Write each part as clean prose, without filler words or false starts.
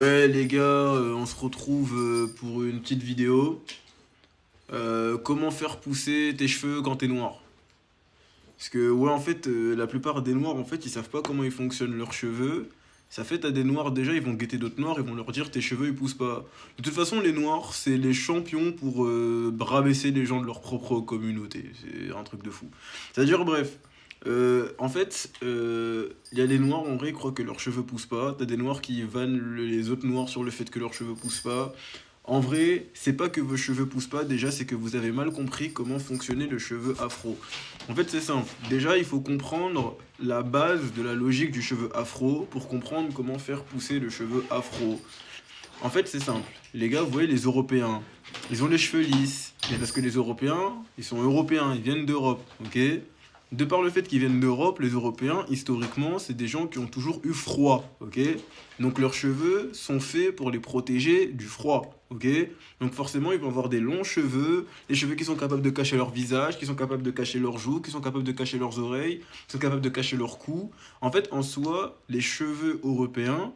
Ouais les gars, on se retrouve pour une petite vidéo. Comment faire pousser tes cheveux quand t'es noir? Parce que ouais en fait la plupart des noirs en fait ils savent pas comment ils fonctionnent leurs cheveux. Ça fait t'as des noirs déjà ils vont guetter d'autres noirs, ils vont leur dire tes cheveux ils poussent pas. De toute façon les noirs c'est les champions pour rabaisser les gens de leur propre communauté. C'est un truc de fou. C'est-à-dire bref. En fait, il y a des noirs en vrai, ils croient que leurs cheveux poussent pas. T'as des noirs qui vannent les autres noirs sur le fait que leurs cheveux poussent pas. En vrai, c'est pas que vos cheveux poussent pas, déjà c'est que vous avez mal compris comment fonctionnait le cheveu afro. En fait, c'est simple. Déjà, il faut comprendre la base de la logique du cheveu afro pour comprendre comment faire pousser le cheveu afro. En fait, c'est simple. Les gars, vous voyez les Européens, ils ont les cheveux lisses. Mais parce que les Européens, ils sont européens, ils viennent d'Europe, ok? De par le fait qu'ils viennent d'Europe, les Européens, historiquement, c'est des gens qui ont toujours eu froid, ok? Donc leurs cheveux sont faits pour les protéger du froid, ok? Donc forcément, ils vont avoir des longs cheveux, des cheveux qui sont capables de cacher leur visage, qui sont capables de cacher leurs joues, qui sont capables de cacher leurs oreilles, qui sont capables de cacher leur cou. En fait, en soi, les cheveux européens,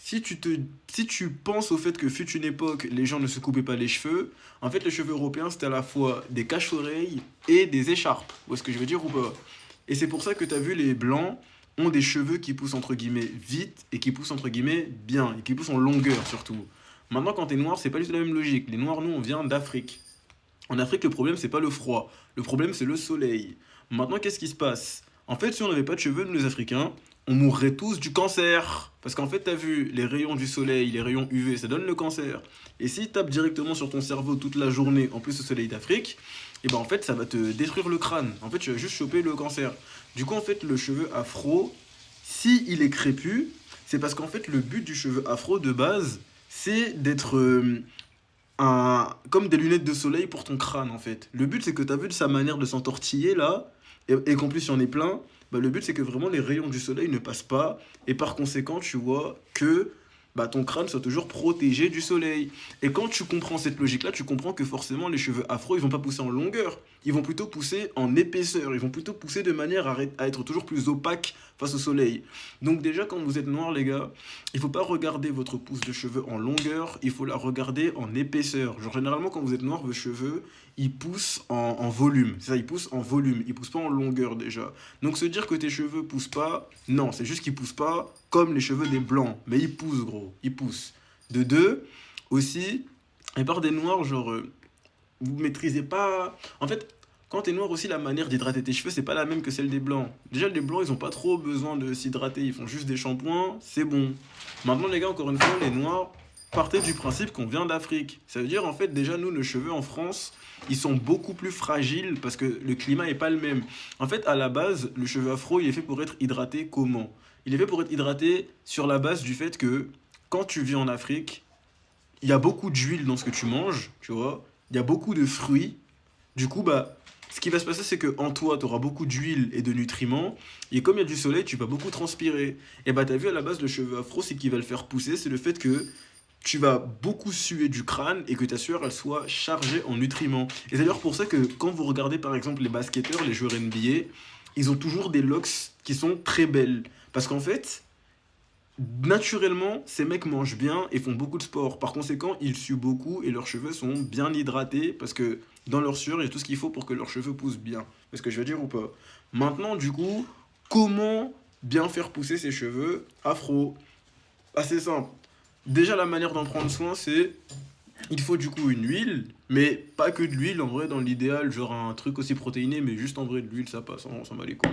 si tu, te, si tu penses au fait que fut une époque, les gens ne se coupaient pas les cheveux, en fait, les cheveux européens, c'était à la fois des cache-oreilles et des écharpes. Vous voyez ce que je veux dire ou pas? Et c'est pour ça que tu as vu les blancs ont des cheveux qui poussent entre guillemets vite et qui poussent entre guillemets bien, et qui poussent en longueur surtout. Maintenant, quand t'es noir, c'est pas du tout la même logique. Les noirs, nous, on vient d'Afrique. En Afrique, le problème, c'est pas le froid. Le problème, c'est le soleil. Maintenant, qu'est-ce qui se passe? En fait, si on n'avait pas de cheveux, nous les Africains, on mourrait tous du cancer. Parce qu'en fait, t'as vu, les rayons du soleil, les rayons UV, ça donne le cancer. Et s'ils tapent directement sur ton cerveau toute la journée, en plus au soleil d'Afrique, et ben en fait, ça va te détruire le crâne. En fait, tu vas juste choper le cancer. Du coup, en fait, le cheveu afro, si il est crépus, c'est parce qu'en fait, le but du cheveu afro de base, c'est d'être comme des lunettes de soleil pour ton crâne en fait. Le but c'est que tu as vu de sa manière de s'entortiller là, et qu'en plus il y en ait plein, bah, le but c'est que vraiment les rayons du soleil ne passent pas, et par conséquent tu vois que bah, ton crâne soit toujours protégé du soleil. Et quand tu comprends cette logique-là, tu comprends que forcément les cheveux afro, ils vont pas pousser en longueur, ils vont plutôt pousser en épaisseur, ils vont plutôt pousser de manière à être toujours plus opaque face au soleil. Donc déjà quand vous êtes noir les gars, il faut pas regarder votre pousse de cheveux en longueur, il faut la regarder en épaisseur. Genre généralement quand vous êtes noir, vos cheveux, ils poussent en volume. C'est ça, ils poussent en volume, ils poussent pas en longueur déjà. Donc se dire que tes cheveux poussent pas, non, c'est juste qu'ils poussent pas comme les cheveux des blancs. Mais ils poussent gros, ils poussent. De deux, aussi, et par des noirs, genre, vous maîtrisez pas... En fait, quand t'es noir aussi, la manière d'hydrater tes cheveux, c'est pas la même que celle des blancs. Déjà, les blancs, ils ont pas trop besoin de s'hydrater, ils font juste des shampoings, c'est bon. Maintenant, les gars, encore une fois, les noirs, partez du principe qu'on vient d'Afrique. Ça veut dire, en fait, déjà, nous, nos cheveux en France, ils sont beaucoup plus fragiles parce que le climat est pas le même. En fait, à la base, le cheveu afro, il est fait pour être hydraté comment? Il est fait pour être hydraté sur la base du fait que quand tu vis en Afrique, il y a beaucoup d'huile dans ce que tu manges, tu vois. Il y a beaucoup de fruits. Du coup, bah, ce qui va se passer, c'est que en toi, tu auras beaucoup d'huile et de nutriments. Et comme il y a du soleil, tu vas beaucoup transpirer. Et bah, t'as vu à la base, le cheveu afro, ce qui va le faire pousser, c'est le fait que tu vas beaucoup suer du crâne et que ta sueur, elle soit chargée en nutriments. Et c'est d'ailleurs pour ça que quand vous regardez par exemple les basketteurs, les joueurs NBA, ils ont toujours des locks qui sont très belles. Parce qu'en fait, naturellement, ces mecs mangent bien et font beaucoup de sport. Par conséquent, ils suent beaucoup et leurs cheveux sont bien hydratés parce que dans leur sueur, il y a tout ce qu'il faut pour que leurs cheveux poussent bien. Est-ce que je veux dire ou pas? Maintenant, du coup, comment bien faire pousser ses cheveux afro? Assez simple. Déjà, la manière d'en prendre soin, c'est il faut du coup une huile, mais pas que de l'huile, en vrai, dans l'idéal, genre un truc aussi protéiné, mais juste en vrai de l'huile, ça passe, on s'en bat les couilles.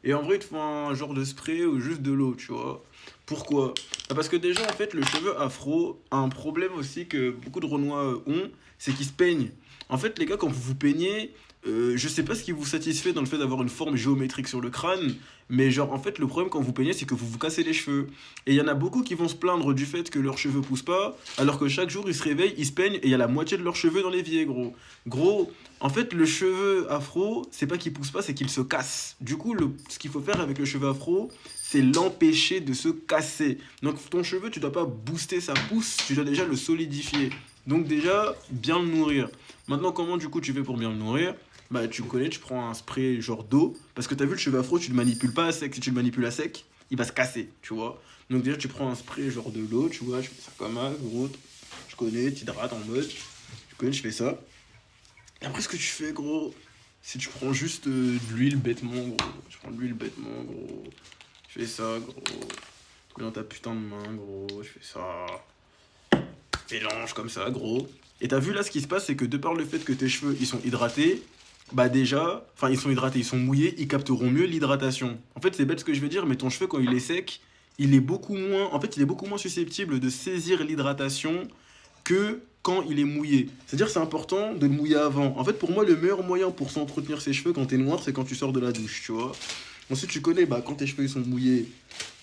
Et en vrai, il te faut un genre de spray ou juste de l'eau, tu vois. Pourquoi? Bah, parce que déjà, en fait, le cheveu afro a un problème aussi que beaucoup de Renois ont, c'est qu'ils se peignent. En fait, les gars, quand vous vous peignez, je sais pas ce qui vous satisfait dans le fait d'avoir une forme géométrique sur le crâne, mais genre, en fait, le problème quand vous peignez, c'est que vous vous cassez les cheveux. Et il y en a beaucoup qui vont se plaindre du fait que leurs cheveux poussent pas, alors que chaque jour, ils se réveillent, ils se peignent, et il y a la moitié de leurs cheveux dans l'évier, gros. Gros, en fait, le cheveu afro, c'est pas qu'il pousse pas, c'est qu'il se casse. Du coup, ce qu'il faut faire avec le cheveu afro, c'est l'empêcher de se casser. Donc ton cheveu, tu dois pas booster sa pousse, tu dois déjà le solidifier. Donc déjà, bien le nourrir. Maintenant, comment du coup tu fais pour bien le nourrir? Bah tu connais, tu prends un spray genre d'eau, parce que t'as vu le cheveu afro, tu le manipules pas à sec. Si tu le manipules à sec, il va se casser, tu vois. Donc déjà, tu prends un spray genre de l'eau, tu vois, je fais ça comme ça, gros. Je connais, tu hydrates en mode, tu connais, je fais ça. Et après, ce que tu fais, gros, c'est tu prends juste de l'huile bêtement, gros. Tu prends de l'huile bêtement, gros. Tu fais ça, gros. Tu mets dans ta putain de main, gros. Je fais ça. Mélange comme ça, gros. Et t'as vu là, ce qui se passe, c'est que de par le fait que tes cheveux, ils sont hydratés, bah déjà, enfin, ils sont hydratés, ils sont mouillés, ils capteront mieux l'hydratation. En fait, c'est bête ce que je veux dire, mais ton cheveu, quand il est sec, il est beaucoup moins, en fait, il est beaucoup moins susceptible de saisir l'hydratation que quand il est mouillé. C'est-à-dire, c'est important de le mouiller avant. En fait, pour moi, le meilleur moyen pour s'entretenir ses cheveux quand t'es noir, c'est quand tu sors de la douche, tu vois. Ensuite, tu connais, bah, quand tes cheveux ils sont mouillés,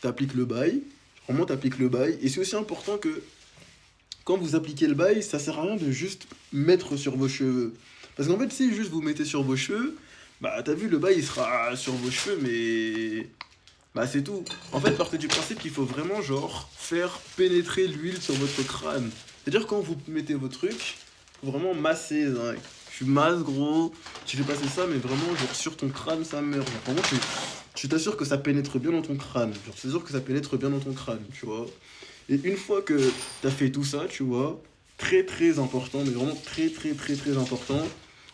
t'appliques le bail. Vraiment, t'appliques le bail. Et c'est aussi important que quand vous appliquez le bail, ça sert à rien de juste mettre sur vos cheveux. Parce qu'en fait, si juste vous mettez sur vos cheveux, bah, t'as vu, le bail il sera sur vos cheveux, mais bah c'est tout. En fait, partez du principe qu'il faut vraiment genre faire pénétrer l'huile sur votre crâne. C'est-à-dire quand vous mettez vos trucs, faut vraiment masser. Hein. Tu masses gros, tu fais passer ça, mais vraiment genre sur ton crâne ça meurt. Genre, vraiment tu t'assures que ça pénètre bien dans ton crâne. Genre c'est sûr que ça pénètre bien dans ton crâne, tu vois. Et une fois que t'as fait tout ça, tu vois, très très important, mais vraiment très très très très important,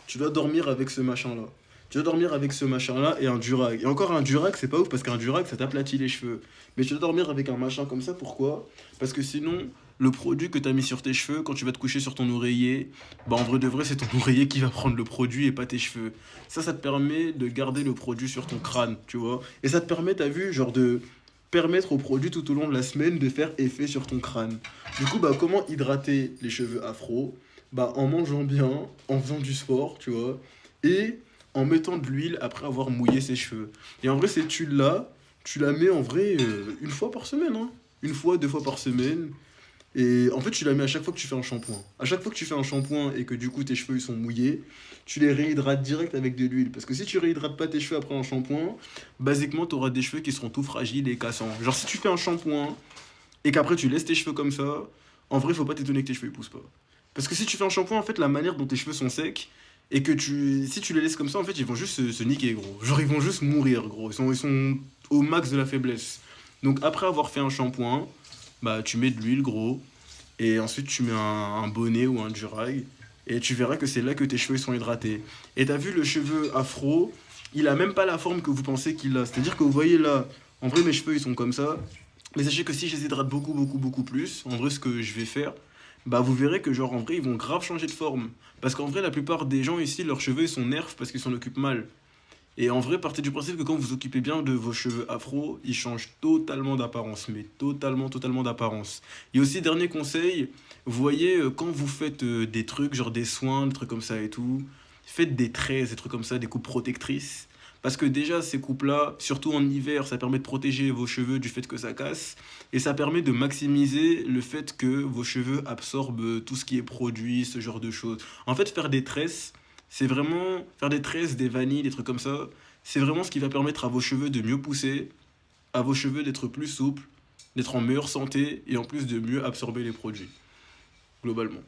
tu dois dormir avec ce machin-là. Tu dois dormir avec ce machin-là et un durag. Et encore un durag, c'est pas ouf parce qu'un durag, ça t'aplatit les cheveux. Mais tu dois dormir avec un machin comme ça, pourquoi? Parce que sinon, le produit que t'as mis sur tes cheveux, quand tu vas te coucher sur ton oreiller, bah en vrai de vrai, c'est ton oreiller qui va prendre le produit et pas tes cheveux. Ça te permet de garder le produit sur ton crâne, tu vois. Et ça te permet, t'as vu, genre de permettre au produit tout au long de la semaine de faire effet sur ton crâne. Du coup, bah comment hydrater les cheveux afro? Bah en mangeant bien, en faisant du sport, tu vois. Et en mettant de l'huile après avoir mouillé ses cheveux. Et en vrai, cette huile-là, tu la mets en vrai une fois par semaine. Hein. Une fois, deux fois par semaine. Et en fait, tu la mets à chaque fois que tu fais un shampoing. À chaque fois que tu fais un shampoing et que du coup tes cheveux ils sont mouillés, tu les réhydrates direct avec de l'huile. Parce que si tu réhydrates pas tes cheveux après un shampoing, basiquement tu auras des cheveux qui seront tout fragiles et cassants. Genre si tu fais un shampoing et qu'après tu laisses tes cheveux comme ça, en vrai, faut pas t'étonner que tes cheveux ils poussent pas. Parce que si tu fais un shampoing, en fait, la manière dont tes cheveux sont secs, et que si tu les laisses comme ça, en fait, ils vont juste se niquer, gros. Genre, ils vont juste mourir, gros. Ils sont au max de la faiblesse. Donc, après avoir fait un shampoing, bah, tu mets de l'huile, gros. Et ensuite, tu mets un bonnet ou un durag. Et tu verras que c'est là que tes cheveux ils sont hydratés. Et t'as vu le cheveu afro, il a même pas la forme que vous pensez qu'il a. C'est-à-dire que vous voyez là, en vrai, mes cheveux ils sont comme ça. Mais sachez que si je les hydrate beaucoup, beaucoup, beaucoup plus, en vrai, ce que je vais faire, bah vous verrez que genre en vrai, ils vont grave changer de forme. Parce qu'en vrai, la plupart des gens ici, leurs cheveux ils sont nerfs parce qu'ils s'en occupent mal. Et en vrai, partez du principe que quand vous occupez bien de vos cheveux afro, ils changent totalement d'apparence, mais totalement, totalement d'apparence. Et aussi, dernier conseil, vous voyez, quand vous faites des trucs, genre des soins, des trucs comme ça et tout, faites des tresses, des trucs comme ça, des coupes protectrices. Parce que déjà, ces coupes-là, surtout en hiver, ça permet de protéger vos cheveux du fait que ça casse. Et ça permet de maximiser le fait que vos cheveux absorbent tout ce qui est produit, ce genre de choses. En fait, faire des tresses, c'est vraiment faire des tresses, des vanilles, des trucs comme ça. C'est vraiment ce qui va permettre à vos cheveux de mieux pousser, à vos cheveux d'être plus souples, d'être en meilleure santé et en plus de mieux absorber les produits, globalement.